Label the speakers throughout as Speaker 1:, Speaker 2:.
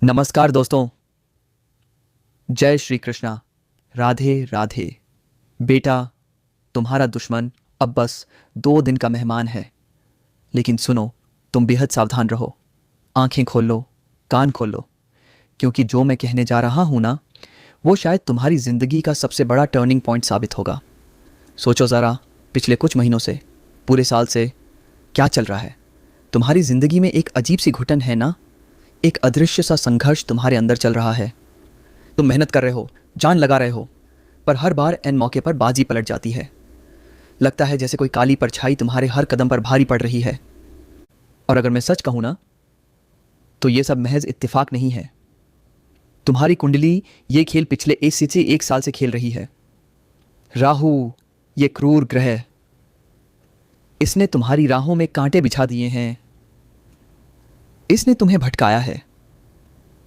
Speaker 1: नमस्कार दोस्तों। जय श्री कृष्णा। राधे राधे। बेटा, तुम्हारा दुश्मन अब बस 2 दिन का मेहमान है। लेकिन सुनो, तुम बेहद सावधान रहो। आंखें खोल लो, कान खोल लो, क्योंकि जो मैं कहने जा रहा हूं ना, वो शायद तुम्हारी जिंदगी का सबसे बड़ा टर्निंग पॉइंट साबित होगा। सोचो ज़रा, पिछले कुछ महीनों से, पूरे साल से क्या चल रहा है। तुम्हारी जिंदगी में एक अजीब सी घुटन है ना। एक अदृश्य सा संघर्ष तुम्हारे अंदर चल रहा है। तुम मेहनत कर रहे हो, जान लगा रहे हो, पर हर बार एन मौके पर बाजी पलट जाती है। लगता है जैसे कोई काली परछाई तुम्हारे हर कदम पर भारी पड़ रही है। और अगर मैं सच कहूं ना, तो ये सब महज इत्तेफाक नहीं है। तुम्हारी कुंडली ये खेल पिछले 1 साल से खेल रही है। राहु, ये क्रूर ग्रह, इसने तुम्हारी राहों में कांटे बिछा दिए हैं। इसने तुम्हें भटकाया है,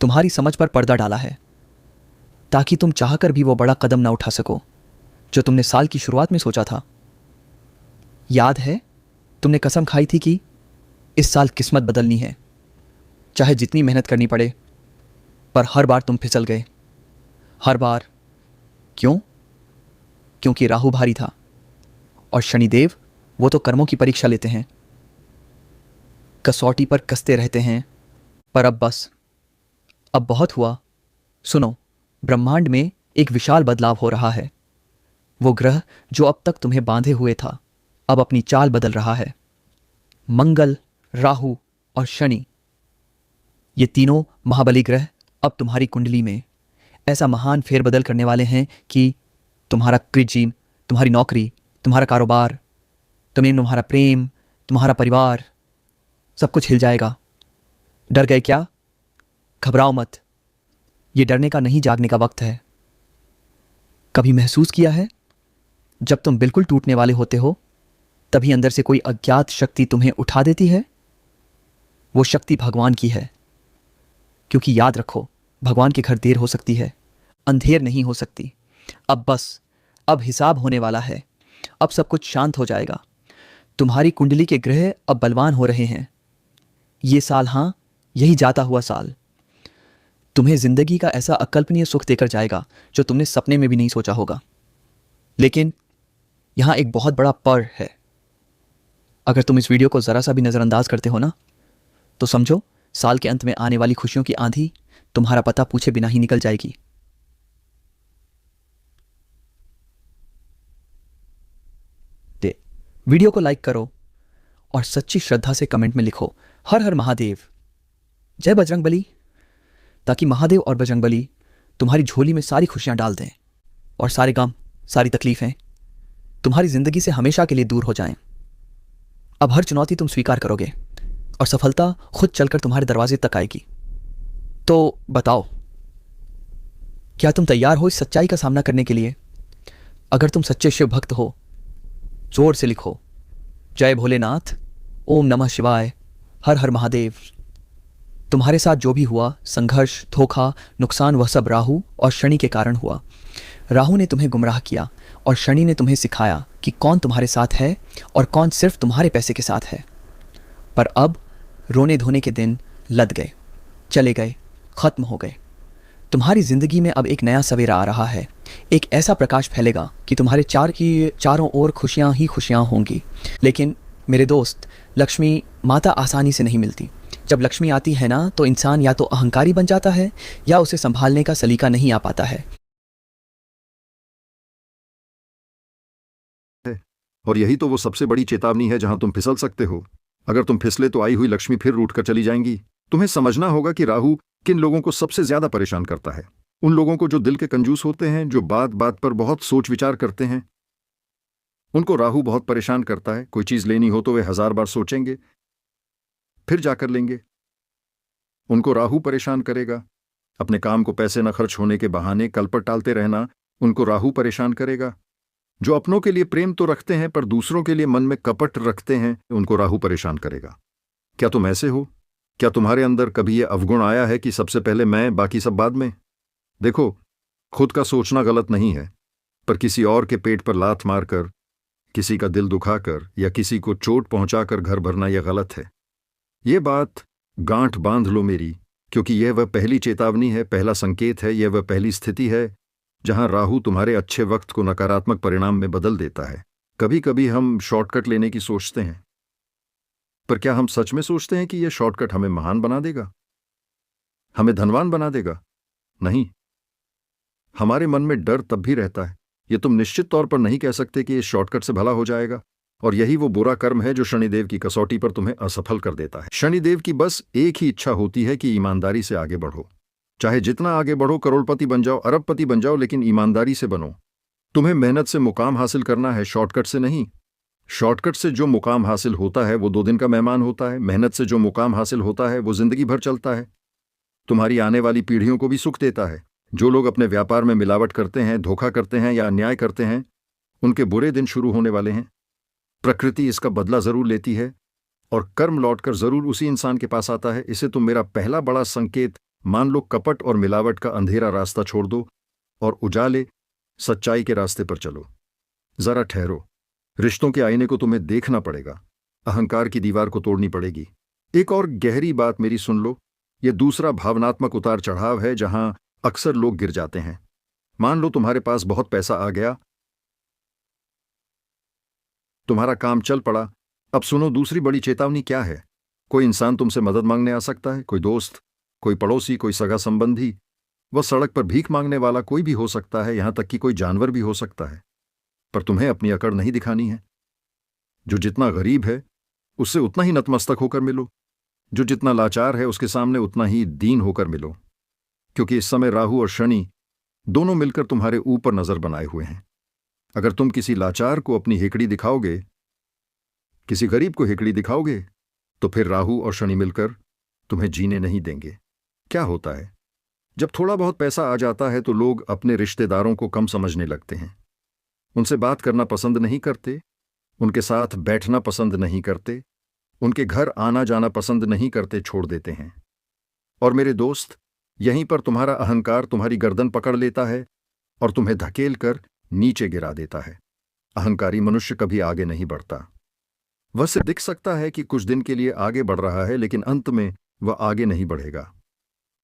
Speaker 1: तुम्हारी समझ पर पर्दा डाला है, ताकि तुम चाहकर भी वो बड़ा कदम ना उठा सको जो तुमने साल की शुरुआत में सोचा था। याद है, तुमने कसम खाई थी कि इस साल किस्मत बदलनी है, चाहे जितनी मेहनत करनी पड़े। पर हर बार तुम फिसल गए। हर बार। क्यों? क्योंकि राहु भारी था, और शनिदेव, वो तो कर्मों की परीक्षा लेते हैं, कसौटी पर कसते रहते हैं। पर अब बस, अब बहुत हुआ। सुनो, ब्रह्मांड में एक विशाल बदलाव हो रहा है। वो ग्रह जो अब तक तुम्हें बांधे हुए था, अब अपनी चाल बदल रहा है। मंगल, राहु और शनि, ये तीनों महाबली ग्रह अब तुम्हारी कुंडली में ऐसा महान फेरबदल करने वाले हैं कि तुम्हारा क्रिजीम, तुम्हारी नौकरी, तुम्हारा कारोबार, तुम्हारा प्रेम, तुम्हारा परिवार, सब कुछ हिल जाएगा। डर गए क्या? घबराओ मत। ये डरने का नहीं, जागने का वक्त है। कभी महसूस किया है, जब तुम बिल्कुल टूटने वाले होते हो, तभी अंदर से कोई अज्ञात शक्ति तुम्हें उठा देती है? वो शक्ति भगवान की है। क्योंकि याद रखो, भगवान के घर देर हो सकती है, अंधेर नहीं हो सकती। अब बस, अब हिसाब होने वाला है। अब सब कुछ शांत हो जाएगा। तुम्हारी कुंडली के ग्रह अब बलवान हो रहे हैं। ये साल, हाँ, यही जाता हुआ साल, तुम्हें जिंदगी का ऐसा अकल्पनीय सुख देकर जाएगा जो तुमने सपने में भी नहीं सोचा होगा। लेकिन यहां एक बहुत बड़ा पर है। अगर तुम इस वीडियो को जरा सा भी नजरअंदाज करते हो ना, तो समझो साल के अंत में आने वाली खुशियों की आंधी तुम्हारा पता पूछे बिना ही निकल जाएगी। वीडियो को लाइक करो और सच्ची श्रद्धा से कमेंट में लिखो, हर हर महादेव, जय बजरंगबली, ताकि महादेव और बजरंगबली तुम्हारी झोली में सारी खुशियां डाल दें और सारे गम, सारी तकलीफें तुम्हारी जिंदगी से हमेशा के लिए दूर हो जाएं। अब हर चुनौती तुम स्वीकार करोगे और सफलता खुद चलकर तुम्हारे दरवाजे तक आएगी। तो बताओ, क्या तुम तैयार हो इस सच्चाई का सामना करने के लिए? अगर तुम सच्चे शिव भक्त हो, जोर से लिखो, जय भोलेनाथ, ओम नमः शिवाय, हर हर महादेव। तुम्हारे साथ जो भी हुआ, संघर्ष, धोखा, नुकसान, वह सब राहु और शनि के कारण हुआ। राहु ने तुम्हें गुमराह किया और शनि ने तुम्हें सिखाया कि कौन तुम्हारे साथ है और कौन सिर्फ तुम्हारे पैसे के साथ है। पर अब रोने धोने के दिन लद गए, चले गए, खत्म हो गए। तुम्हारी जिंदगी में अब एक नया सवेरा आ रहा है। एक ऐसा प्रकाश फैलेगा कि तुम्हारे चारों ओर खुशियां ही खुशियां होंगी। लेकिन मेरे दोस्त, लक्ष्मी माता आसानी से नहीं मिलती। जब लक्ष्मी आती है ना, तो इंसान या तो अहंकारी बन जाता है या उसे संभालने का सलीका नहीं आ पाता है।
Speaker 2: और यही तो वो सबसे बड़ी चेतावनी है जहां तुम फिसल सकते हो। अगर तुम फिसले तो आई हुई लक्ष्मी फिर रूठ कर चली जाएंगी। तुम्हें समझना होगा कि राहु किन लोगों को सबसे ज्यादा परेशान करता है। उन लोगों को जो दिल के कंजूस होते हैं, जो बात बात पर बहुत सोच विचार करते हैं, उनको राहु बहुत परेशान करता है। कोई चीज लेनी हो तो वे 1000 बार सोचेंगे, फिर जाकर लेंगे। उनको राहु परेशान करेगा। अपने काम को पैसे न खर्च होने के बहाने कल पर टालते रहना, उनको राहु परेशान करेगा। जो अपनों के लिए प्रेम तो रखते हैं पर दूसरों के लिए मन में कपट रखते हैं, उनको राहु परेशान करेगा। क्या तुम ऐसे हो? क्या तुम्हारे अंदर कभी यह अवगुण आया है कि सबसे पहले मैं, बाकी सब बाद में? देखो, खुद का सोचना गलत नहीं है, पर किसी और के पेट पर लात मारकर, किसी का दिल दुखाकर या किसी को चोट पहुंचाकर घर भरना यह गलत है। ये बात गांठ बांध लो मेरी, क्योंकि यह वह पहली चेतावनी है, पहला संकेत है, यह वह पहली स्थिति है जहां राहु तुम्हारे अच्छे वक्त को नकारात्मक परिणाम में बदल देता है। कभी कभी हम शॉर्टकट लेने की सोचते हैं, पर क्या हम सच में सोचते हैं कि यह शॉर्टकट हमें महान बना देगा, हमें धनवान बना देगा? नहीं। हमारे मन में डर तब भी रहता है। यह तुम निश्चित तौर पर नहीं कह सकते कि इस शॉर्टकट से भला हो जाएगा, और यही वो बुरा कर्म है जो शनिदेव की कसौटी पर तुम्हें असफल कर देता है। शनिदेव की बस एक ही इच्छा होती है कि ईमानदारी से आगे बढ़ो। चाहे जितना आगे बढ़ो, करोड़पति बन जाओ, अरबपति बन जाओ, लेकिन ईमानदारी से बनो। तुम्हें मेहनत से मुकाम हासिल करना है, शॉर्टकट से नहीं। शॉर्टकट से जो मुकाम हासिल होता है वो 2 दिन का मेहमान होता है। मेहनत से जो मुकाम हासिल होता है वो जिंदगी भर चलता है, तुम्हारी आने वाली पीढ़ियों को भी सुख देता है। जो लोग अपने व्यापार में मिलावट करते हैं, धोखा करते हैं या अन्याय करते हैं, उनके बुरे दिन शुरू होने वाले हैं। प्रकृति इसका बदला जरूर लेती है और कर्म लौटकर जरूर उसी इंसान के पास आता है। इसे तुम मेरा पहला बड़ा संकेत मान लो। कपट और मिलावट का अंधेरा रास्ता छोड़ दो और उजाले सच्चाई के रास्ते पर चलो। जरा ठहरो, रिश्तों के आईने को तुम्हें देखना पड़ेगा, अहंकार की दीवार को तोड़नी पड़ेगी। एक और गहरी बात मेरी सुन लो, यह दूसरा भावनात्मक उतार चढ़ाव है जहां अक्सर लोग गिर जाते हैं। मान लो तुम्हारे पास बहुत पैसा आ गया, तुम्हारा काम चल पड़ा। अब सुनो दूसरी बड़ी चेतावनी क्या है। कोई इंसान तुमसे मदद मांगने आ सकता है, कोई दोस्त, कोई पड़ोसी, कोई सगा संबंधी। वह सड़क पर भीख मांगने वाला कोई भी हो सकता है, यहां तक कि कोई जानवर भी हो सकता है। पर तुम्हें अपनी अकड़ नहीं दिखानी है। जो जितना गरीब है उससे उतना ही नतमस्तक होकर मिलो, जो जितना लाचार है उसके सामने उतना ही दीन होकर मिलो, क्योंकि इस समय राहु और शनि दोनों मिलकर तुम्हारे ऊपर नजर बनाए हुए हैं। अगर तुम किसी लाचार को अपनी हेकड़ी दिखाओगे, किसी गरीब को हेकड़ी दिखाओगे, तो फिर राहु और शनि मिलकर तुम्हें जीने नहीं देंगे। क्या होता है, जब थोड़ा बहुत पैसा आ जाता है तो लोग अपने रिश्तेदारों को कम समझने लगते हैं, उनसे बात करना पसंद नहीं करते, उनके साथ बैठना पसंद नहीं करते, उनके घर आना जाना पसंद नहीं करते, छोड़ देते हैं। और मेरे दोस्त, यहीं पर तुम्हारा अहंकार तुम्हारी गर्दन पकड़ लेता है और तुम्हें धकेल कर नीचे गिरा देता है। अहंकारी मनुष्य कभी आगे नहीं बढ़ता। वह से दिख सकता है कि कुछ दिन के लिए आगे बढ़ रहा है, लेकिन अंत में वह आगे नहीं बढ़ेगा।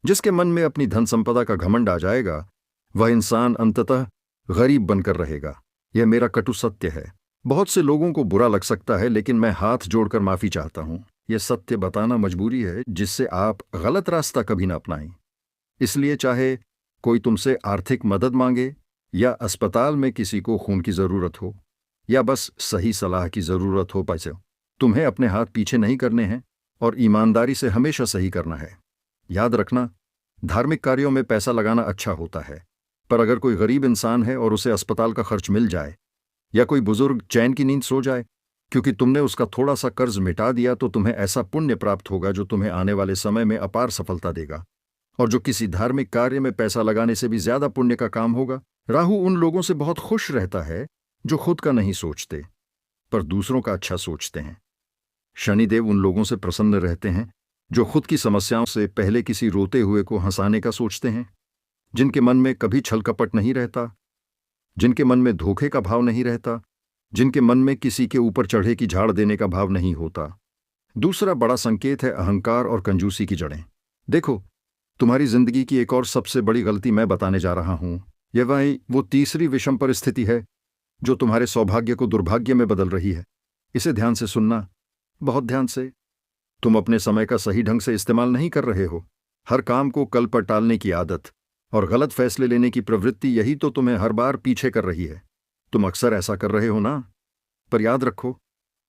Speaker 2: जिसके मन में अपनी धन संपदा का घमंड आ जाएगा, वह इंसान अंततः गरीब बनकर रहेगा। यह मेरा कटु सत्य है। बहुत से लोगों को बुरा लग सकता है, लेकिन मैं हाथ जोड़कर माफी चाहता हूं। यह सत्य बताना मजबूरी है, जिससे आप गलत रास्ता कभी न अपनाएं। इसलिए चाहे कोई तुमसे आर्थिक मदद मांगे, या अस्पताल में किसी को खून की जरूरत हो, या बस सही सलाह की जरूरत हो पैसे, तुम्हें अपने हाथ पीछे नहीं करने हैं और ईमानदारी से हमेशा सही करना है। याद रखना, धार्मिक कार्यों में पैसा लगाना अच्छा होता है, पर अगर कोई गरीब इंसान है और उसे अस्पताल का खर्च मिल जाए, या कोई बुजुर्ग चैन की नींद सो जाए क्योंकि तुमने उसका थोड़ा सा कर्ज मिटा दिया, तो तुम्हें ऐसा पुण्य प्राप्त होगा जो तुम्हें आने वाले समय में अपार सफलता देगा, और जो किसी धार्मिक कार्य में पैसा लगाने से भी ज्यादा पुण्य का काम होगा। राहु उन लोगों से बहुत खुश रहता है जो खुद का नहीं सोचते पर दूसरों का अच्छा सोचते हैं। शनिदेव उन लोगों से प्रसन्न रहते हैं जो खुद की समस्याओं से पहले किसी रोते हुए को हंसाने का सोचते हैं, जिनके मन में कभी छल कपट नहीं रहता, जिनके मन में धोखे का भाव नहीं रहता, जिनके मन में किसी के ऊपर चढ़े की झाड़ देने का भाव नहीं होता। दूसरा बड़ा संकेत है अहंकार और कंजूसी की जड़ें। देखो, तुम्हारी जिंदगी की एक और सबसे बड़ी गलती मैं बताने जा रहा हूं। यह वो तीसरी विषम परिस्थिति है जो तुम्हारे सौभाग्य को दुर्भाग्य में बदल रही है। इसे ध्यान से सुनना, बहुत ध्यान से। तुम अपने समय का सही ढंग से इस्तेमाल नहीं कर रहे हो। हर काम को कल पर टालने की आदत और गलत फैसले लेने की प्रवृत्ति, यही तो तुम्हें हर बार पीछे कर रही है। तुम अक्सर ऐसा कर रहे हो ना, पर याद रखो,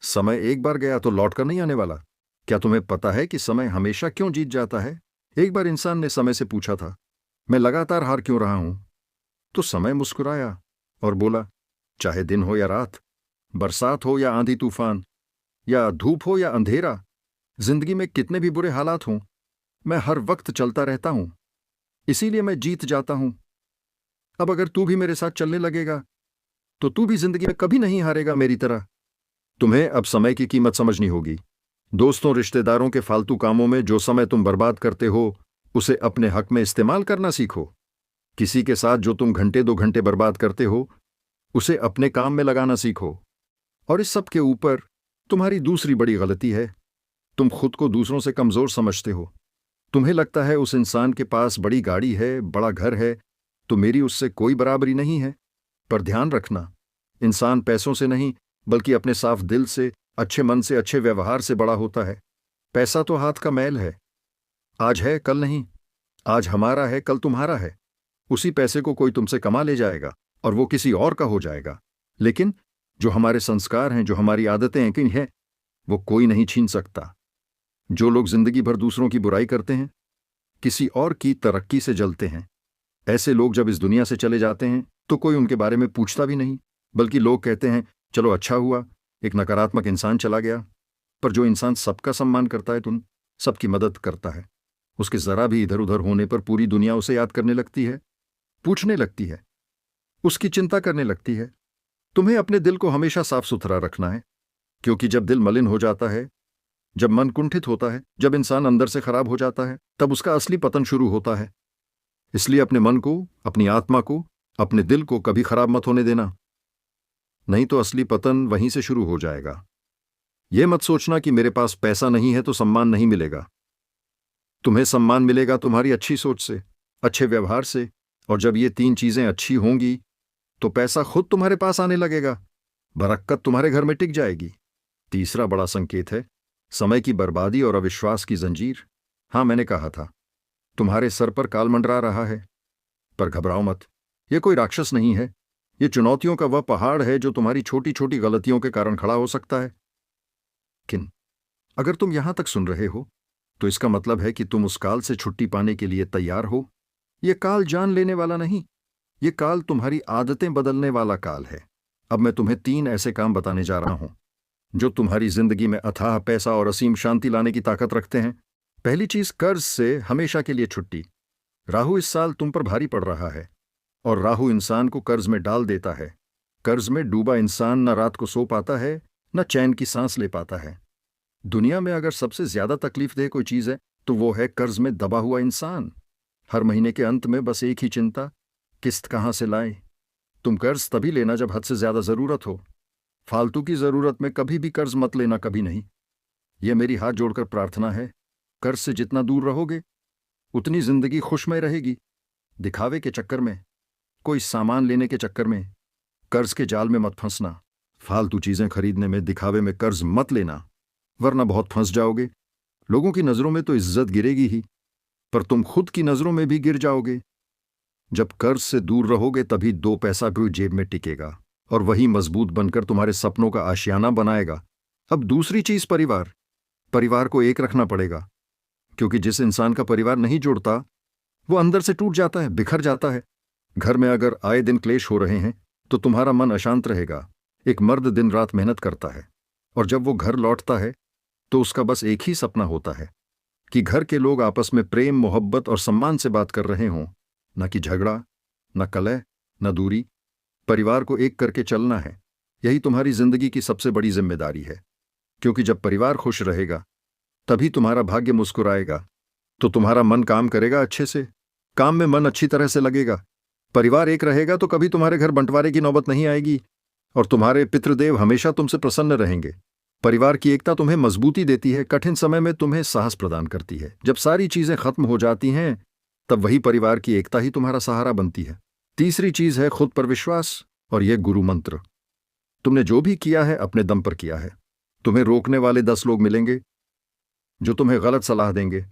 Speaker 2: समय एक बार गया तो लौट कर नहीं आने वाला। क्या तुम्हें पता है कि समय हमेशा क्यों जीत जाता है? एक बार इंसान ने समय से पूछा था, मैं लगातार हार क्यों रहा हूं? तो समय मुस्कुराया और बोला, चाहे दिन हो या रात, बरसात हो या आंधी तूफान, या धूप हो या अंधेरा, जिंदगी में कितने भी बुरे हालात हों, मैं हर वक्त चलता रहता हूं, इसीलिए मैं जीत जाता हूं। अब अगर तू भी मेरे साथ चलने लगेगा तो तू भी जिंदगी में कभी नहीं हारेगा मेरी तरह। तुम्हें अब समय की कीमत समझनी होगी। दोस्तों, रिश्तेदारों के फालतू कामों में जो समय तुम बर्बाद करते हो, उसे अपने हक में इस्तेमाल करना सीखो। किसी के साथ जो तुम घंटे 2 घंटे बर्बाद करते हो, उसे अपने काम में लगाना सीखो। और इस सब के ऊपर तुम्हारी दूसरी बड़ी गलती है, तुम खुद को दूसरों से कमजोर समझते हो। तुम्हें लगता है उस इंसान के पास बड़ी गाड़ी है, बड़ा घर है, तो मेरी उससे कोई बराबरी नहीं है। पर ध्यान रखना, इंसान पैसों से नहीं बल्कि अपने साफ दिल से, अच्छे मन से, अच्छे व्यवहार से बड़ा होता है। पैसा तो हाथ का मैल है, आज है कल नहीं। आज हमारा है कल तुम्हारा है। उसी पैसे को कोई तुमसे कमा ले जाएगा और वो किसी और का हो जाएगा। लेकिन जो हमारे संस्कार हैं, जो हमारी आदतें हैं कि हैं, वो कोई नहीं छीन सकता। जो लोग जिंदगी भर दूसरों की बुराई करते हैं, किसी और की तरक्की से जलते हैं, ऐसे लोग जब इस दुनिया से चले जाते हैं तो कोई उनके बारे में पूछता भी नहीं, बल्कि लोग कहते हैं चलो अच्छा हुआ, एक नकारात्मक इंसान चला गया। पर जो इंसान सबका सम्मान करता है, तुम सबकी मदद करता है, उसके जरा भी इधर उधर होने पर पूरी दुनिया उसे याद करने लगती है, पूछने लगती है, उसकी चिंता करने लगती है। तुम्हें अपने दिल को हमेशा साफ सुथरा रखना है, क्योंकि जब दिल मलिन हो जाता है, जब मन कुंठित होता है, जब इंसान अंदर से खराब हो जाता है, तब उसका असली पतन शुरू होता है। इसलिए अपने मन को, अपनी आत्मा को, अपने दिल को कभी खराब मत होने देना, नहीं तो असली पतन वहीं से शुरू हो जाएगा। यह मत सोचना कि मेरे पास पैसा नहीं है तो सम्मान नहीं मिलेगा। तुम्हें सम्मान मिलेगा तुम्हारी अच्छी सोच से, अच्छे व्यवहार से, और जब ये 3 चीजें अच्छी होंगी तो पैसा खुद तुम्हारे पास आने लगेगा, बरक्कत तुम्हारे घर में टिक जाएगी। तीसरा बड़ा संकेत है समय की बर्बादी और अविश्वास की जंजीर। हां, मैंने कहा था तुम्हारे सर पर काल मंडरा रहा है, पर घबराओ मत, यह कोई राक्षस नहीं है। यह चुनौतियों का वह पहाड़ है जो तुम्हारी छोटी छोटी गलतियों के कारण खड़ा हो सकता है। किन अगर तुम यहां तक सुन रहे हो तो इसका मतलब है कि तुम उस काल से छुट्टी पाने के लिए तैयार हो। यह काल जान लेने वाला नहीं, यह काल तुम्हारी आदतें बदलने वाला काल है। अब मैं तुम्हें 3 ऐसे काम बताने जा रहा हूं जो तुम्हारी जिंदगी में अथाह पैसा और असीम शांति लाने की ताकत रखते हैं। पहली चीज, कर्ज से हमेशा के लिए छुट्टी। राहु इस साल तुम पर भारी पड़ रहा है और राहु इंसान को कर्ज में डाल देता है। कर्ज में डूबा इंसान न रात को सो पाता है, न चैन की सांस ले पाता है। दुनिया में अगर सबसे ज्यादा तकलीफदेह कोई चीज है तो वो है कर्ज में दबा हुआ इंसान। हर महीने के अंत में बस एक ही चिंता, किस्त कहां से लाएं। तुम कर्ज तभी लेना जब हद से ज्यादा जरूरत हो। फालतू की जरूरत में कभी भी कर्ज मत लेना, कभी नहीं। यह मेरी हाथ जोड़कर प्रार्थना है। कर्ज से जितना दूर रहोगे उतनी जिंदगी खुशमय रहेगी। दिखावे के चक्कर में, कोई सामान लेने के चक्कर में, कर्ज के जाल में मत फंसना। फालतू चीजें खरीदने में, दिखावे में कर्ज मत लेना, वरना बहुत फंस जाओगे। लोगों की नजरों में तो इज्जत गिरेगी ही, पर तुम खुद की नजरों में भी गिर जाओगे। जब कर्ज से दूर रहोगे तभी 2 पैसा भी जेब में टिकेगा और वही मजबूत बनकर तुम्हारे सपनों का आशियाना बनाएगा। अब दूसरी चीज, परिवार। परिवार को एक रखना पड़ेगा, क्योंकि जिस इंसान का परिवार नहीं जुड़ता वो अंदर से टूट जाता है, बिखर जाता है। घर में अगर आए दिन क्लेश हो रहे हैं तो तुम्हारा मन अशांत रहेगा। एक मर्द दिन रात मेहनत करता है और जब वो घर लौटता है तो उसका बस एक ही सपना होता है कि घर के लोग आपस में प्रेम, मोहब्बत और सम्मान से बात कर रहे हों, न कि झगड़ा, न कलह, न दूरी। परिवार को एक करके चलना है, यही तुम्हारी जिंदगी की सबसे बड़ी जिम्मेदारी है। क्योंकि जब परिवार खुश रहेगा तभी तुम्हारा भाग्य मुस्कुराएगा। तो तुम्हारा मन काम करेगा अच्छे से, काम में मन अच्छी तरह से लगेगा। परिवार एक रहेगा तो कभी तुम्हारे घर बंटवारे की नौबत नहीं आएगी और तुम्हारे पितृदेव हमेशा तुमसे प्रसन्न रहेंगे। परिवार की एकता तुम्हें मजबूती देती है, कठिन समय में तुम्हें साहस प्रदान करती है। जब सारी चीजें खत्म हो जाती हैं तब वही परिवार की एकता ही तुम्हारा सहारा बनती है। तीसरी चीज है खुद पर विश्वास, और यह गुरु मंत्र। तुमने जो भी किया है अपने दम पर किया है। तुम्हें रोकने वाले 10 लोग मिलेंगे जो तुम्हें गलत सलाह देंगे,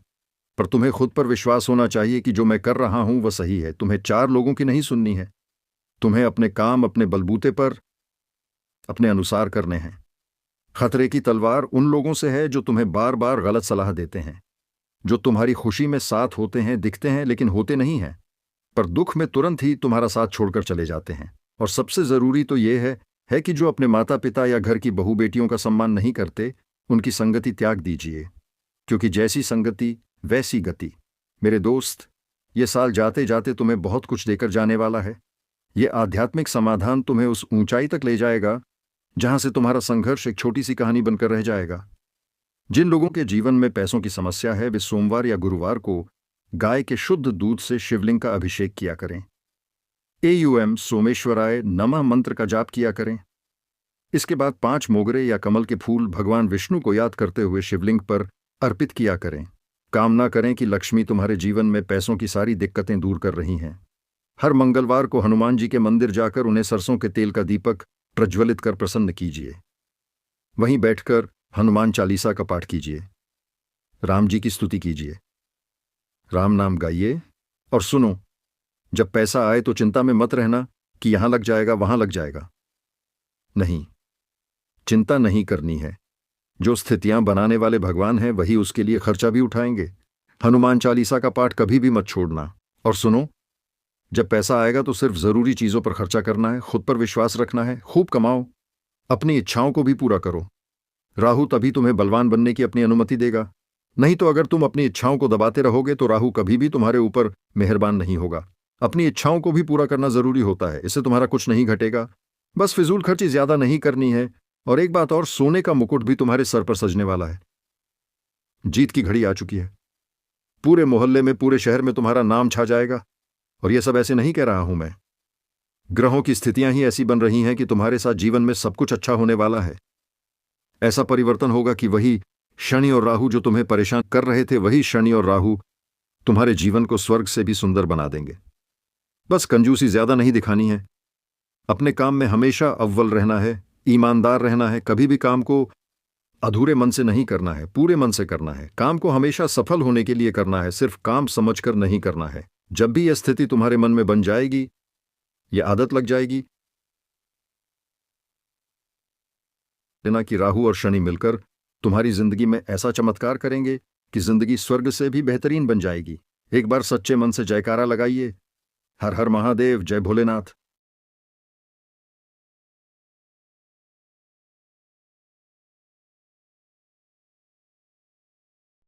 Speaker 2: पर तुम्हें खुद पर विश्वास होना चाहिए कि जो मैं कर रहा हूं वह सही है। तुम्हें 4 लोगों की नहीं सुननी है। तुम्हें अपने काम अपने बलबूते पर, अपने अनुसार करने हैं। खतरे की तलवार उन लोगों से है जो तुम्हें बार बार गलत सलाह देते हैं, जो तुम्हारी खुशी में साथ होते हैं, दिखते हैं लेकिन होते नहीं हैं, पर दुख में तुरंत ही तुम्हारा साथ छोड़कर चले जाते हैं। और सबसे जरूरी तो यह है कि जो अपने माता पिता या घर की बहू बेटियों का सम्मान नहीं करते, उनकी संगति त्याग दीजिए, क्योंकि जैसी संगति वैसी गति। मेरे दोस्त, ये साल जाते जाते तुम्हें बहुत कुछ देकर जाने वाला है। ये आध्यात्मिक समाधान तुम्हें उस ऊंचाई तक ले जाएगा जहां से तुम्हारा संघर्ष एक छोटी सी कहानी बनकर रह जाएगा। जिन लोगों के जीवन में पैसों की समस्या है वे सोमवार या गुरुवार को गाय के शुद्ध दूध से शिवलिंग का अभिषेक किया करें। AUM सोमेश्वराय नमः मंत्र का जाप किया करें। इसके बाद 5 मोगरे या कमल के फूल भगवान विष्णु को याद करते हुए शिवलिंग पर अर्पित किया करें। कामना करें कि लक्ष्मी तुम्हारे जीवन में पैसों की सारी दिक्कतें दूर कर रही हैं। हर मंगलवार को हनुमान जी के मंदिर जाकर उन्हें सरसों के तेल का दीपक प्रज्वलित कर प्रसन्न कीजिए। वहीं बैठकर हनुमान चालीसा का पाठ कीजिए, राम जी की स्तुति कीजिए, राम नाम गाइए। और सुनो, जब पैसा आए तो चिंता में मत रहना कि यहां लग जाएगा वहां लग जाएगा। नहीं, चिंता नहीं करनी है। जो स्थितियां बनाने वाले भगवान हैं वही उसके लिए खर्चा भी उठाएंगे। हनुमान चालीसा का पाठ कभी भी मत छोड़ना। और सुनो, जब पैसा आएगा तो सिर्फ जरूरी चीजों पर खर्चा करना है, खुद पर विश्वास रखना है, खूब कमाओ, अपनी इच्छाओं को भी पूरा करो। राहु तभी तुम्हें बलवान बनने की अपनी अनुमति देगा। नहीं तो अगर तुम अपनी इच्छाओं को दबाते रहोगे तो राहु कभी भी तुम्हारे ऊपर मेहरबान नहीं होगा। अपनी इच्छाओं को भी पूरा करना जरूरी होता है, इससे तुम्हारा कुछ नहीं घटेगा। बस फिजूल खर्ची ज्यादा नहीं करनी है। और एक बात और, सोने का मुकुट भी तुम्हारे सर पर सजने वाला है। जीत की घड़ी आ चुकी है। पूरे मोहल्ले में, पूरे शहर में तुम्हारा नाम छा जाएगा। और यह सब ऐसे नहीं कह रहा हूं मैं, ग्रहों की स्थितियां ही ऐसी बन रही हैं कि तुम्हारे साथ जीवन में सब कुछ अच्छा होने वाला है। ऐसा परिवर्तन होगा कि वही शनि और राहु जो तुम्हें परेशान कर रहे थे, वही शनि और राहु तुम्हारे जीवन को स्वर्ग से भी सुंदर बना देंगे। बस कंजूसी ज्यादा नहीं दिखानी है। अपने काम में हमेशा अव्वल रहना है, ईमानदार रहना है। कभी भी काम को अधूरे मन से नहीं करना है, पूरे मन से करना है। काम को हमेशा सफल होने के लिए करना है, सिर्फ काम समझकर नहीं करना है। जब भी यह स्थिति तुम्हारे मन में बन जाएगी, यह आदत लग जाएगी लेना कि राहु और शनि मिलकर तुम्हारी जिंदगी में ऐसा चमत्कार करेंगे कि जिंदगी स्वर्ग से भी बेहतरीन बन जाएगी। एक बार सच्चे मन से जयकारा लगाइए, हर हर महादेव, जय भोलेनाथ।